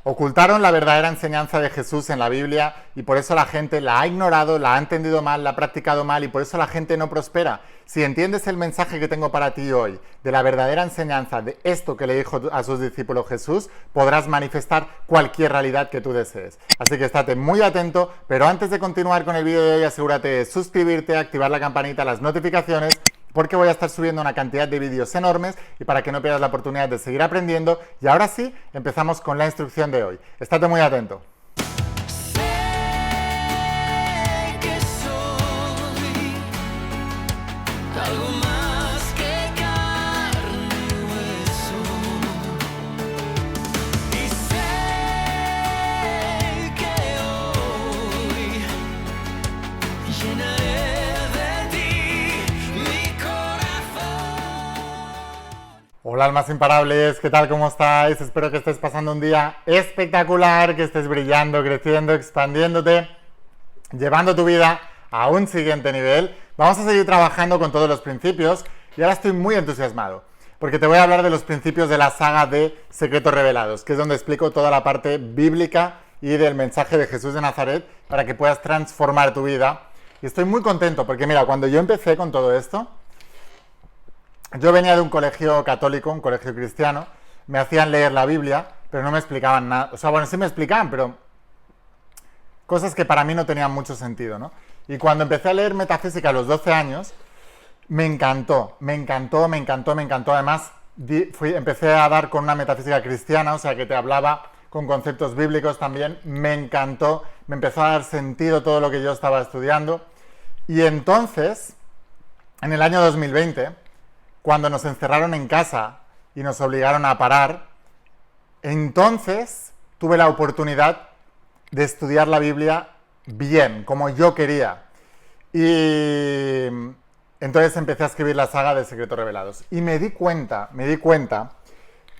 Ocultaron la verdadera enseñanza de Jesús en la Biblia y por eso la gente la ha ignorado, la ha entendido mal, la ha practicado mal y por eso la gente no prospera. Si entiendes el mensaje que tengo para ti hoy de la verdadera enseñanza de esto que le dijo a sus discípulos Jesús, podrás manifestar cualquier realidad que tú desees. Así que estate muy atento, pero antes de continuar con el vídeo de hoy, asegúrate de suscribirte, activar la campanita, las notificaciones, porque voy a estar subiendo una cantidad de vídeos enormes y para que no pierdas la oportunidad de seguir aprendiendo. Y ahora sí, empezamos con la instrucción de hoy. Estate muy atento. Hola almas imparables, ¿qué tal? ¿Cómo estáis? Espero que estés pasando un día espectacular, que estés brillando, creciendo, expandiéndote, llevando tu vida a un siguiente nivel. Vamos a seguir trabajando con todos los principios y ahora estoy muy entusiasmado porque te voy a hablar de los principios de la saga de Secretos Revelados, que es donde explico toda la parte bíblica y del mensaje de Jesús de Nazaret para que puedas transformar tu vida. Y estoy muy contento porque mira, cuando yo empecé con todo esto, yo venía de un colegio católico, un colegio cristiano, me hacían leer la Biblia, pero no me explicaban nada. O sea, bueno, sí me explicaban, pero cosas que para mí no tenían mucho sentido, ¿no? Y cuando empecé a leer metafísica a los 12 años, me encantó. Además, empecé a dar con una metafísica cristiana, o sea, que te hablaba con conceptos bíblicos también. Me encantó, me empezó a dar sentido todo lo que yo estaba estudiando. Y entonces, en el año 2020... cuando nos encerraron en casa y nos obligaron a parar, entonces tuve la oportunidad de estudiar la Biblia bien, como yo quería. Y entonces empecé a escribir la saga de Secretos Revelados. Y me di cuenta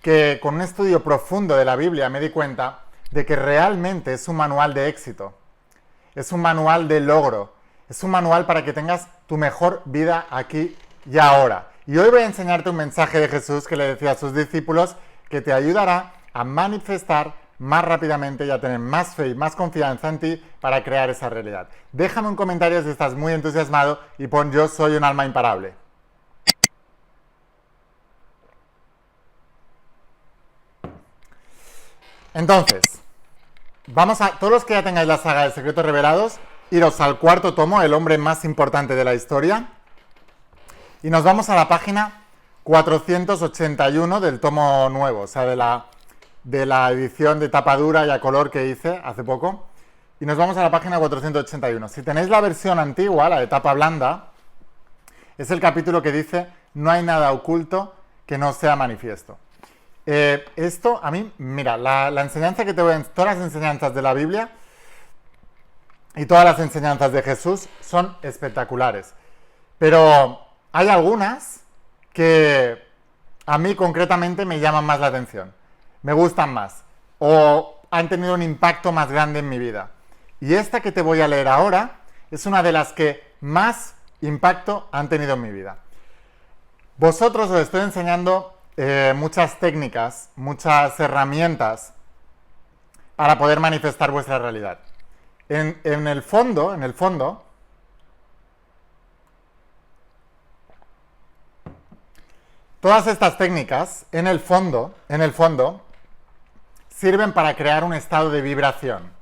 que con un estudio profundo de la Biblia me di cuenta de que realmente es un manual de éxito, es un manual de logro, es un manual para que tengas tu mejor vida aquí y ahora. Y hoy voy a enseñarte un mensaje de Jesús que le decía a sus discípulos que te ayudará a manifestar más rápidamente y a tener más fe y más confianza en ti para crear esa realidad. Déjame un comentario si estás muy entusiasmado y pon yo soy un alma imparable. Entonces, todos los que ya tengáis la saga de Secretos Revelados, iros al cuarto tomo, el hombre más importante de la historia. Y nos vamos a la página 481 del tomo nuevo, o sea, de la edición de tapa dura y a color que hice hace poco. Y nos vamos a la página 481. Si tenéis la versión antigua, la de tapa blanda, es el capítulo que dice no hay nada oculto que no sea manifiesto. Esto, a mí, mira, la enseñanza que te voy a... Todas las enseñanzas de la Biblia y todas las enseñanzas de Jesús son espectaculares. Pero hay algunas que a mí concretamente me llaman más la atención, me gustan más o han tenido un impacto más grande en mi vida. Y esta que te voy a leer ahora es una de las que más impacto han tenido en mi vida. Vosotros os estoy enseñando muchas técnicas, muchas herramientas para poder manifestar vuestra realidad. En el fondo, todas estas técnicas, en el fondo, sirven para crear un estado de vibración.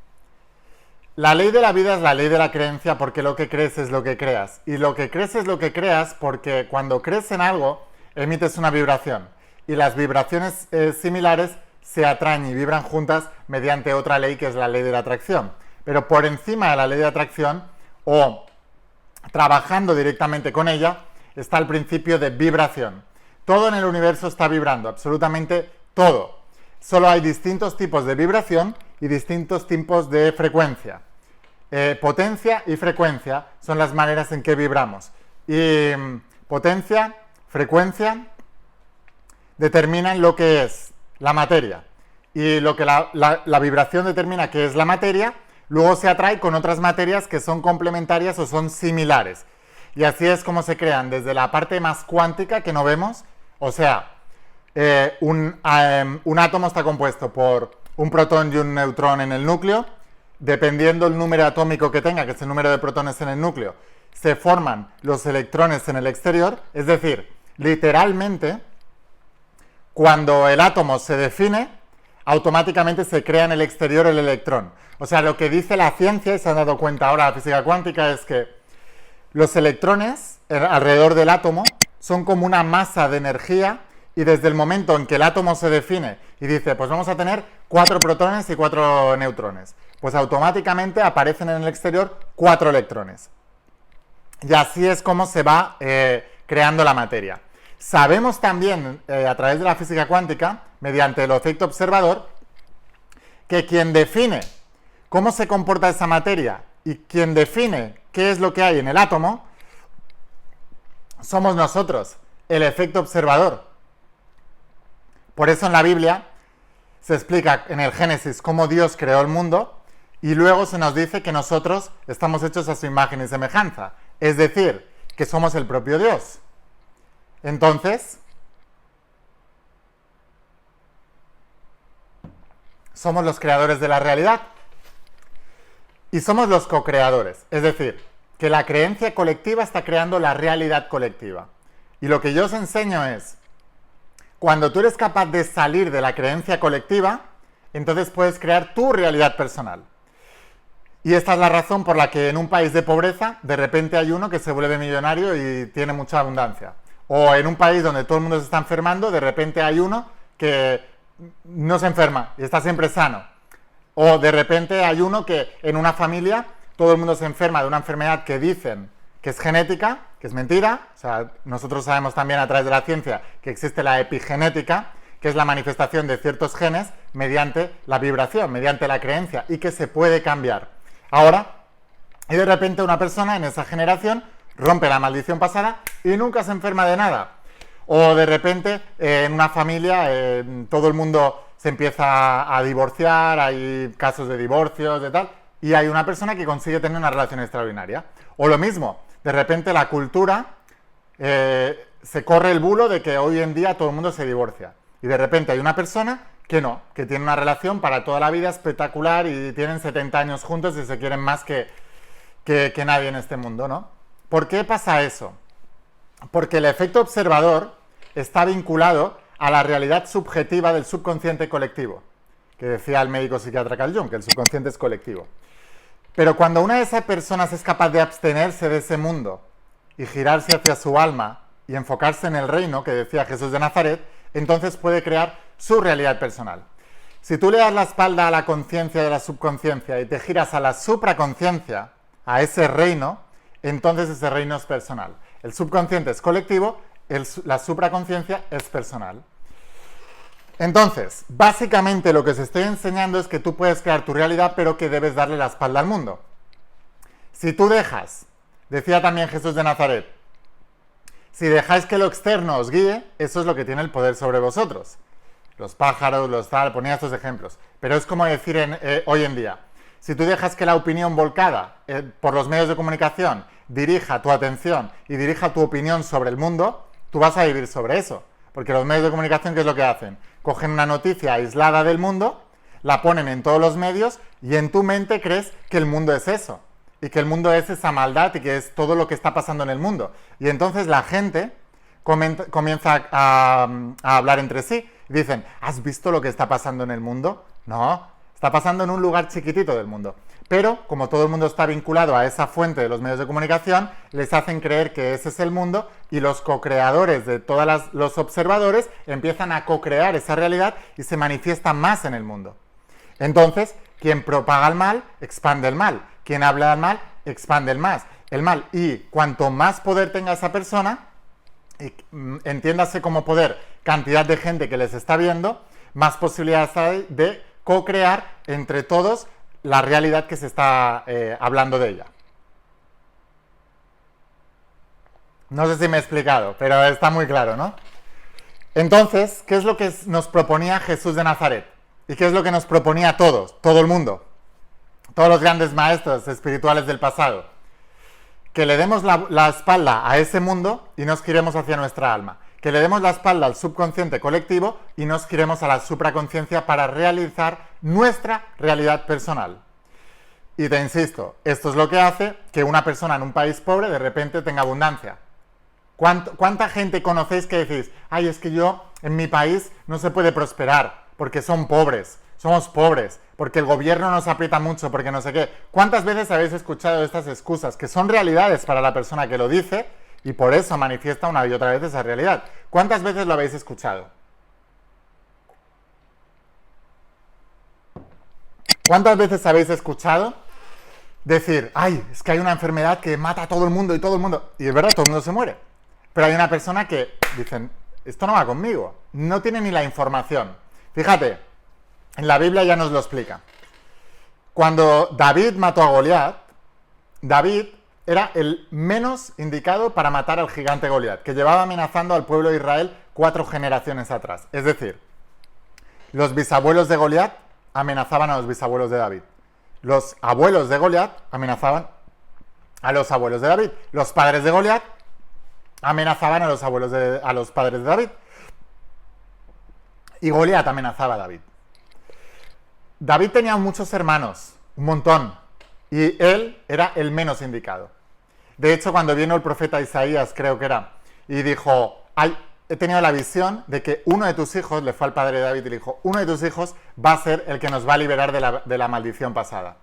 La ley de la vida es la ley de la creencia porque lo que crees es lo que creas. Y lo que crees es lo que creas porque cuando crees en algo, emites una vibración. Y las vibraciones similares se atraen y vibran juntas mediante otra ley que es la ley de la atracción. Pero por encima de la ley de atracción, o trabajando directamente con ella, está el principio de vibración. Todo en el universo está vibrando, absolutamente todo. Solo hay distintos tipos de vibración y distintos tipos de frecuencia. Potencia y frecuencia son las maneras en que vibramos. Y potencia, frecuencia, determinan lo que es la materia. Y lo que la vibración determina que es la materia, luego se atrae con otras materias que son complementarias o son similares. Y así es como se crean desde la parte más cuántica que no vemos, o sea, un átomo está compuesto por un protón y un neutrón en el núcleo. Dependiendo el número atómico que tenga, que es el número de protones en el núcleo, se forman los electrones en el exterior. Es decir, literalmente, cuando el átomo se define, automáticamente se crea en el exterior el electrón. O sea, lo que dice la ciencia, y se han dado cuenta ahora la física cuántica, es que los electrones alrededor del átomo son como una masa de energía, y desde el momento en que el átomo se define y dice, pues vamos a tener 4 protones y 4 neutrones, pues automáticamente aparecen en el exterior 4 electrones. Y así es como se va creando la materia. Sabemos también, a través de la física cuántica, mediante el efecto observador, que quien define cómo se comporta esa materia y quien define qué es lo que hay en el átomo, somos nosotros, el efecto observador. Por eso en la Biblia se explica en el Génesis cómo Dios creó el mundo y luego se nos dice que nosotros estamos hechos a su imagen y semejanza. Es decir, que somos el propio Dios. Entonces, somos los creadores de la realidad y somos los co-creadores. Es decir, que la creencia colectiva está creando la realidad colectiva. Y lo que yo os enseño es, cuando tú eres capaz de salir de la creencia colectiva, entonces puedes crear tu realidad personal. Y esta es la razón por la que en un país de pobreza, de repente hay uno que se vuelve millonario y tiene mucha abundancia. O en un país donde todo el mundo se está enfermando, de repente hay uno que no se enferma y está siempre sano. O de repente hay uno que en una familia todo el mundo se enferma de una enfermedad que dicen que es genética, que es mentira. O sea, nosotros sabemos también a través de la ciencia que existe la epigenética, que es la manifestación de ciertos genes mediante la vibración, mediante la creencia, y que se puede cambiar. Ahora, y de repente una persona en esa generación rompe la maldición pasada y nunca se enferma de nada. O de repente en una familia todo el mundo se empieza a divorciar, hay casos de divorcios, de tal, y hay una persona que consigue tener una relación extraordinaria. O lo mismo, de repente la cultura, se corre el bulo de que hoy en día todo el mundo se divorcia. Y de repente hay una persona que no, que tiene una relación para toda la vida espectacular y tienen 70 años juntos y se quieren más que nadie en este mundo, ¿no? ¿Por qué pasa eso? Porque el efecto observador está vinculado a la realidad subjetiva del subconsciente colectivo, que decía el médico psiquiatra Carl Jung, que el subconsciente es colectivo. Pero cuando una de esas personas es capaz de abstenerse de ese mundo y girarse hacia su alma y enfocarse en el reino, que decía Jesús de Nazaret, entonces puede crear su realidad personal. Si tú le das la espalda a la conciencia de la subconsciencia y te giras a la supraconciencia, a ese reino, entonces ese reino es personal. El subconsciente es colectivo, la supraconciencia es personal. Entonces, básicamente lo que os estoy enseñando es que tú puedes crear tu realidad, pero que debes darle la espalda al mundo. Si tú dejas, decía también Jesús de Nazaret, si dejáis que lo externo os guíe, eso es lo que tiene el poder sobre vosotros. Los pájaros, los tal, ponía estos ejemplos. Pero es como decir hoy en día, si tú dejas que la opinión volcada por los medios de comunicación dirija tu atención y dirija tu opinión sobre el mundo, tú vas a vivir sobre eso. Porque los medios de comunicación, ¿qué es lo que hacen? Cogen una noticia aislada del mundo, la ponen en todos los medios y en tu mente crees que el mundo es eso. Y que el mundo es esa maldad y que es todo lo que está pasando en el mundo. Y entonces la gente comienza a hablar entre sí. Y dicen, ¿has visto lo que está pasando en el mundo? No, está pasando en un lugar chiquitito del mundo. Pero, como todo el mundo está vinculado a esa fuente de los medios de comunicación, les hacen creer que ese es el mundo y los co-creadores de todos los observadores empiezan a co-crear esa realidad y se manifiesta más en el mundo. Entonces, quien propaga el mal, expande el mal. Quien habla del mal, expande el mal. Y cuanto más poder tenga esa persona, entiéndase como poder, cantidad de gente que les está viendo, más posibilidades hay de co-crear entre todos la realidad que se está hablando de ella. No sé si me he explicado, pero está muy claro, ¿no? Entonces, ¿qué es lo que nos proponía Jesús de Nazaret? ¿Y qué es lo que nos proponía a todos, todo el mundo? Todos los grandes maestros espirituales del pasado. Que le demos la espalda a ese mundo y nos giremos hacia nuestra alma. que le demos la espalda al subconsciente colectivo y nos giremos a la supraconciencia para realizar nuestra realidad personal. Y te insisto, esto es lo que hace que una persona en un país pobre de repente tenga abundancia. ¿Cuánta gente conocéis que decís, ay, es que yo en mi país no se puede prosperar porque son pobres, somos pobres, porque el gobierno nos aprieta mucho, porque no sé qué? ¿Cuántas veces habéis escuchado estas excusas que son realidades para la persona que lo dice y por eso manifiesta una y otra vez esa realidad? ¿Cuántas veces lo habéis escuchado? ¿Cuántas veces habéis escuchado decir, ay, es que hay una enfermedad que mata a todo el mundo, y es verdad, todo el mundo se muere? Pero hay una persona que dicen, esto no va conmigo, no tiene ni la información. Fíjate, en la Biblia ya nos lo explica. Cuando David mató a Goliat, David era el menos indicado para matar al gigante Goliat, que llevaba amenazando al pueblo de Israel 4 generaciones atrás. Es decir, los bisabuelos de Goliat amenazaban a los bisabuelos de David. Los abuelos de Goliat amenazaban a los abuelos de David. Los padres de Goliat amenazaban a los padres de David. Y Goliat amenazaba a David. David tenía muchos hermanos, un montón, y él era el menos indicado. De hecho, cuando vino el profeta Isaías, creo que era, y dijo, he tenido la visión de que uno de tus hijos, le fue al padre de David y le dijo, uno de tus hijos va a ser el que nos va a liberar de la maldición pasada.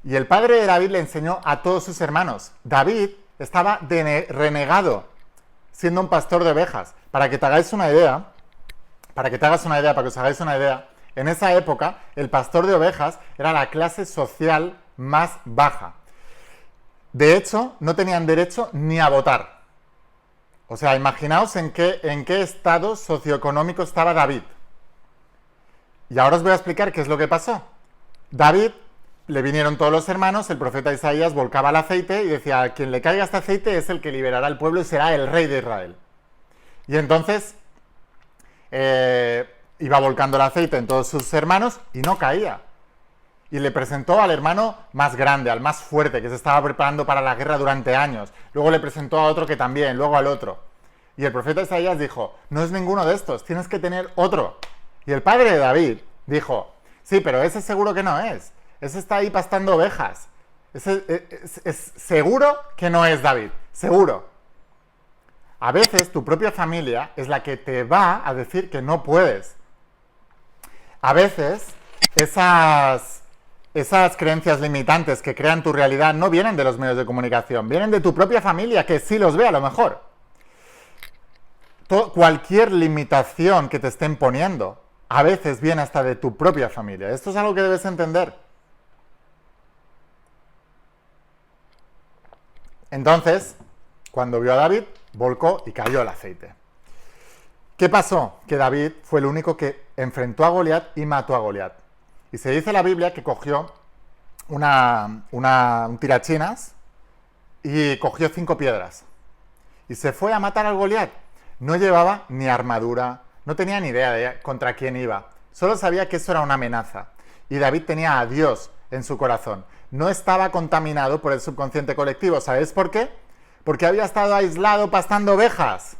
Y el padre de David le enseñó a todos sus hermanos. David estaba renegado, siendo un pastor de ovejas. Para que os hagáis una idea, en esa época el pastor de ovejas era la clase social más baja. De hecho, no tenían derecho ni a votar. O sea, imaginaos en qué estado socioeconómico estaba David. Y ahora os voy a explicar qué es lo que pasó. David, le vinieron todos los hermanos, el profeta Isaías volcaba el aceite y decía, a quien le caiga este aceite es el que liberará al pueblo y será el rey de Israel. Y entonces iba volcando el aceite en todos sus hermanos y no caía. Y le presentó al hermano más grande, al más fuerte, que se estaba preparando para la guerra durante años. Luego le presentó a otro que también, luego al otro. Y el profeta Isaías dijo, no es ninguno de estos, tienes que tener otro. Y el padre de David dijo, sí, pero ese seguro que no es. Ese está ahí pastando ovejas. Es seguro que no es David, seguro. A veces tu propia familia es la que te va a decir que no puedes. A veces esas creencias limitantes que crean tu realidad no vienen de los medios de comunicación, vienen de tu propia familia, que sí los ve a lo mejor. Cualquier limitación que te estén poniendo, a veces viene hasta de tu propia familia. Esto es algo que debes entender. Entonces, cuando vio a David, volcó y cayó el aceite. ¿Qué pasó? Que David fue el único que enfrentó a Goliat y mató a Goliat. Y se dice en la Biblia que cogió un tirachinas y cogió 5 piedras. Y se fue a matar al Goliat. No llevaba ni armadura, no tenía ni idea de contra quién iba. Solo sabía que eso era una amenaza. Y David tenía a Dios en su corazón. No estaba contaminado por el subconsciente colectivo. ¿Sabéis por qué? Porque había estado aislado pastando ovejas.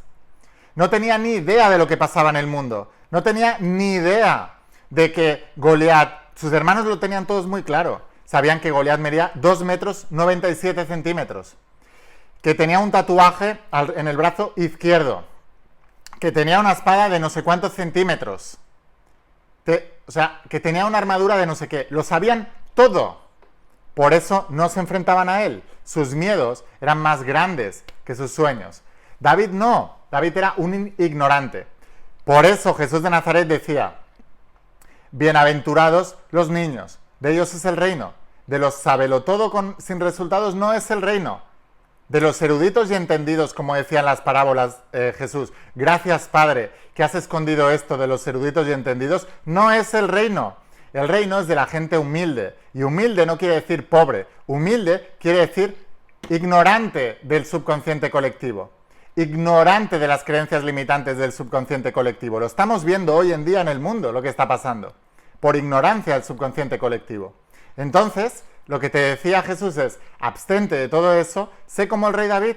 No tenía ni idea de lo que pasaba en el mundo. No tenía ni idea de que Goliat, sus hermanos lo tenían todos muy claro. Sabían que Goliat medía 2 metros 97 centímetros. Que tenía un tatuaje en el brazo izquierdo. Que tenía una espada de no sé cuántos centímetros. O sea, que tenía una armadura de no sé qué. Lo sabían todo. Por eso no se enfrentaban a él. Sus miedos eran más grandes que sus sueños. David no. David era un ignorante. Por eso Jesús de Nazaret decía, bienaventurados los niños, de ellos es el reino. De los sabelotodo sin resultados no es el reino. De los eruditos y entendidos, como decían las parábolas Jesús, gracias Padre, que has escondido esto de los eruditos y entendidos, no es el reino. El reino es de la gente humilde. Y humilde no quiere decir pobre. Humilde quiere decir ignorante del subconsciente colectivo. Ignorante de las creencias limitantes del subconsciente colectivo. Lo estamos viendo hoy en día en el mundo, lo que está pasando. Por ignorancia del subconsciente colectivo. Entonces, lo que te decía Jesús es, abstente de todo eso, sé como el rey David.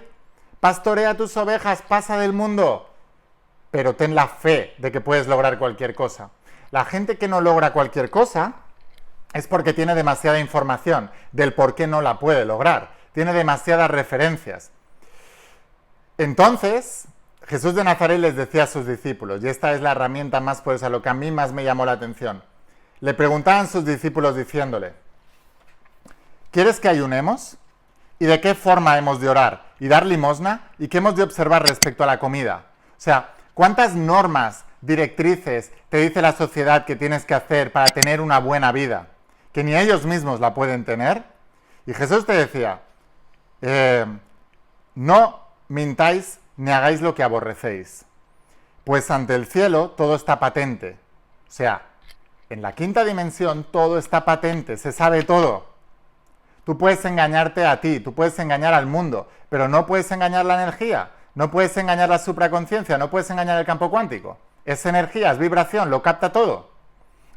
Pastorea tus ovejas, pasa del mundo. pero ten la fe de que puedes lograr cualquier cosa. La gente que no logra cualquier cosa es porque tiene demasiada información del por qué no la puede lograr. Tiene demasiadas referencias. Entonces, Jesús de Nazaret les decía a sus discípulos, y esta es la herramienta más poderosa, lo que a mí más me llamó la atención. Le preguntaban sus discípulos diciéndole, ¿quieres que ayunemos? ¿Y de qué forma hemos de orar? ¿Y dar limosna? ¿Y qué hemos de observar respecto a la comida? O sea, ¿cuántas normas, directrices te dice la sociedad que tienes que hacer para tener una buena vida? Que ni ellos mismos la pueden tener. Y Jesús te decía, no mintáis ni hagáis lo que aborrecéis, pues ante el cielo todo está patente. O sea, en la quinta dimensión todo está patente, se sabe todo. Tú puedes engañarte a ti, tú puedes engañar al mundo, pero no puedes engañar la energía, no puedes engañar la supraconciencia, no puedes engañar el campo cuántico. Es energía, es vibración, lo capta todo.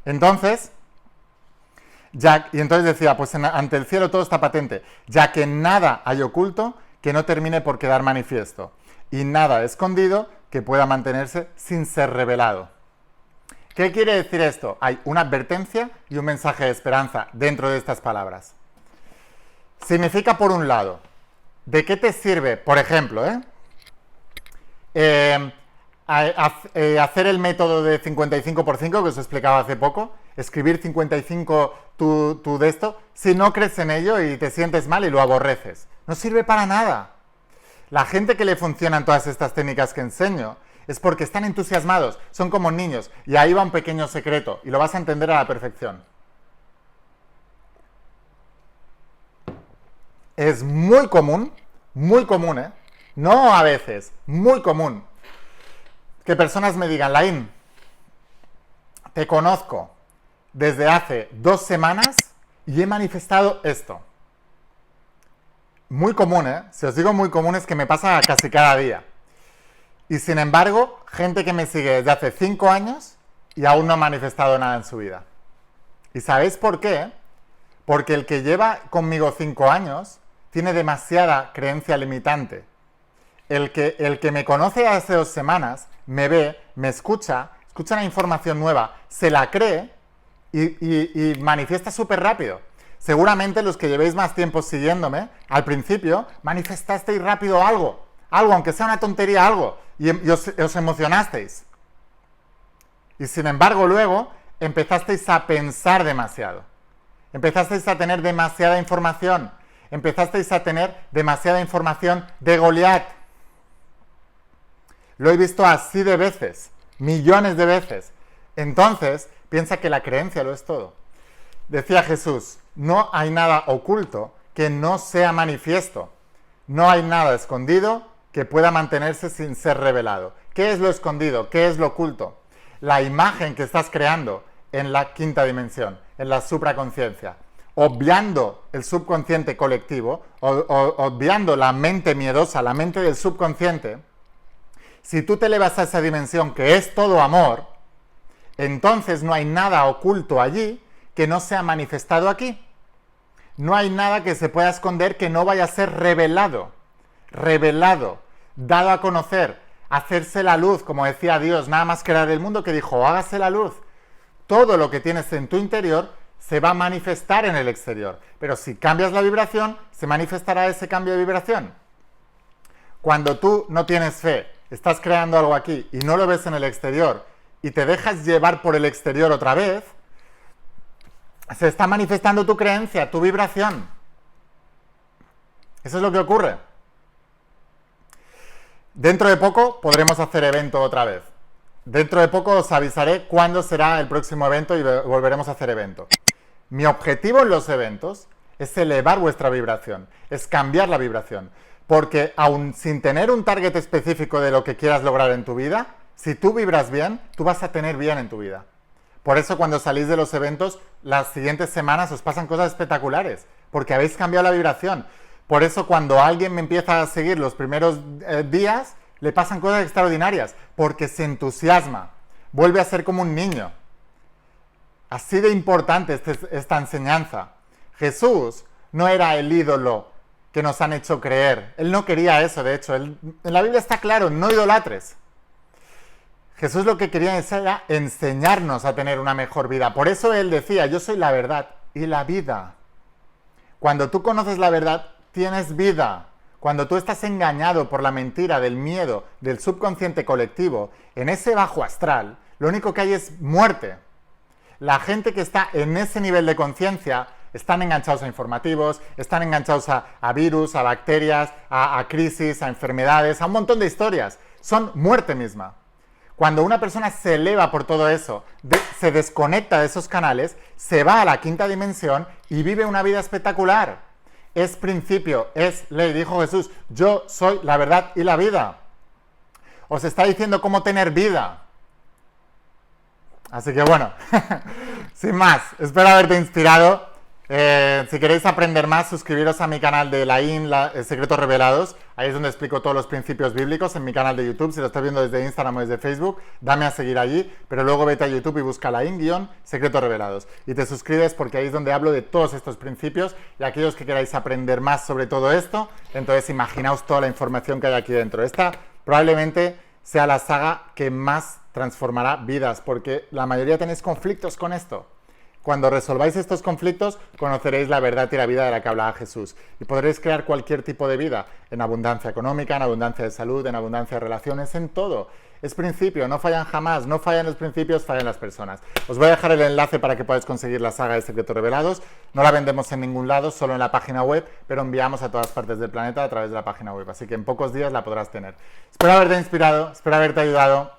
Entonces, entonces decía, pues ante el cielo todo está patente, ya que nada hay oculto que no termine por quedar manifiesto, y nada escondido que pueda mantenerse sin ser revelado. ¿Qué quiere decir esto? Hay una advertencia y un mensaje de esperanza dentro de estas palabras. Significa, por un lado, ¿de qué te sirve, por ejemplo, hacer el método de 55x5 que os explicaba hace poco? Escribir 55 tu de esto, si no crees en ello y te sientes mal y lo aborreces. No sirve para nada. La gente que le funcionan todas estas técnicas que enseño es porque están entusiasmados, son como niños, y ahí va un pequeño secreto, y lo vas a entender a la perfección. Es muy común, no a veces, muy común, que personas me digan, Laín, te conozco desde hace 2 semanas y he manifestado esto. Muy común, ¿eh? Si os digo muy común es que me pasa casi cada día. Y sin embargo, gente que me sigue desde hace 5 años y aún no ha manifestado nada en su vida. ¿Y sabéis por qué? Porque el que lleva conmigo 5 años tiene demasiada creencia limitante. El que me conoce hace 2 semanas, me ve, me escucha una información nueva, se la cree y manifiesta súper rápido. Seguramente los que llevéis más tiempo siguiéndome, al principio manifestasteis rápido algo, aunque sea una tontería, algo, y os emocionasteis. Y sin embargo luego empezasteis a pensar demasiado, empezasteis a tener demasiada información, empezasteis a tener demasiada información de Goliat. Lo he visto así de veces, millones de veces. Entonces, piensa que la creencia lo es todo. Decía Jesús, no hay nada oculto que no sea manifiesto. No hay nada escondido que pueda mantenerse sin ser revelado. ¿Qué es lo escondido? ¿Qué es lo oculto? La imagen que estás creando en la quinta dimensión, en la supraconciencia. Obviando el subconsciente colectivo, obviando la mente miedosa, la mente del subconsciente, si tú te elevas a esa dimensión que es todo amor, entonces no hay nada oculto allí que no sea manifestado aquí. No hay nada que se pueda esconder que no vaya a ser revelado, dado a conocer, hacerse la luz, como decía Dios, nada más crear el mundo, que dijo, hágase la luz. Todo lo que tienes en tu interior se va a manifestar en el exterior, pero si cambias la vibración, se manifestará ese cambio de vibración. Cuando tú no tienes fe, estás creando algo aquí y no lo ves en el exterior y te dejas llevar por el exterior otra vez, se está manifestando tu creencia, tu vibración. Eso es lo que ocurre. Dentro de poco podremos hacer evento otra vez. Dentro de poco os avisaré cuándo será el próximo evento y volveremos a hacer evento. Mi objetivo en los eventos es elevar vuestra vibración, es cambiar la vibración. Porque aun sin tener un target específico de lo que quieras lograr en tu vida, si tú vibras bien, tú vas a tener bien en tu vida. Por eso cuando salís de los eventos, las siguientes semanas os pasan cosas espectaculares, porque habéis cambiado la vibración. Por eso cuando alguien me empieza a seguir los primeros días, le pasan cosas extraordinarias, porque se entusiasma, vuelve a ser como un niño. Así de importante esta enseñanza. Jesús no era el ídolo que nos han hecho creer. Él no quería eso, de hecho. En la Biblia está claro, no idolatres. Jesús lo que quería era enseñarnos a tener una mejor vida. Por eso Él decía, yo soy la verdad y la vida. Cuando tú conoces la verdad, tienes vida. Cuando tú estás engañado por la mentira, del miedo, del subconsciente colectivo, en ese bajo astral, lo único que hay es muerte. La gente que está en ese nivel de conciencia están enganchados a informativos, están enganchados a virus, a bacterias, a crisis, a enfermedades, a un montón de historias. Son muerte misma. Cuando una persona se eleva por todo eso, se desconecta de esos canales, se va a la quinta dimensión y vive una vida espectacular. Es principio, es ley. Dijo Jesús, yo soy la verdad y la vida. Os está diciendo cómo tener vida. Así que bueno, sin más, espero haberte inspirado. Si queréis aprender más, suscribiros a mi canal de LAIN, Secretos Revelados. Ahí es donde explico todos los principios bíblicos en mi canal de YouTube. Si lo estás viendo desde Instagram o desde Facebook, dame a seguir allí. Pero luego vete a YouTube y busca LAIN-Secretos Revelados. Y te suscribes porque ahí es donde hablo de todos estos principios. Y aquellos que queráis aprender más sobre todo esto, entonces imaginaos toda la información que hay aquí dentro. Esta probablemente sea la saga que más transformará vidas, porque la mayoría tenéis conflictos con esto. Cuando resolváis estos conflictos, conoceréis la verdad y la vida de la que hablaba Jesús. Y podréis crear cualquier tipo de vida, en abundancia económica, en abundancia de salud, en abundancia de relaciones, en todo. Es principio, no fallan jamás, no fallan los principios, fallan las personas. Os voy a dejar el enlace para que podáis conseguir la saga de Secretos Revelados. No la vendemos en ningún lado, solo en la página web, pero enviamos a todas partes del planeta a través de la página web. Así que en pocos días la podrás tener. Espero haberte inspirado, espero haberte ayudado.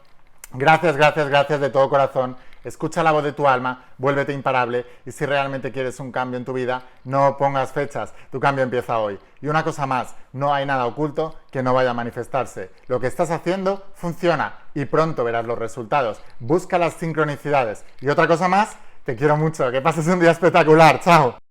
Gracias, gracias, gracias de todo corazón. Escucha la voz de tu alma, vuélvete imparable y si realmente quieres un cambio en tu vida, no pongas fechas, tu cambio empieza hoy. Y una cosa más, no hay nada oculto que no vaya a manifestarse. Lo que estás haciendo funciona y pronto verás los resultados. Busca las sincronicidades. Y otra cosa más, te quiero mucho, que pases un día espectacular. Chao.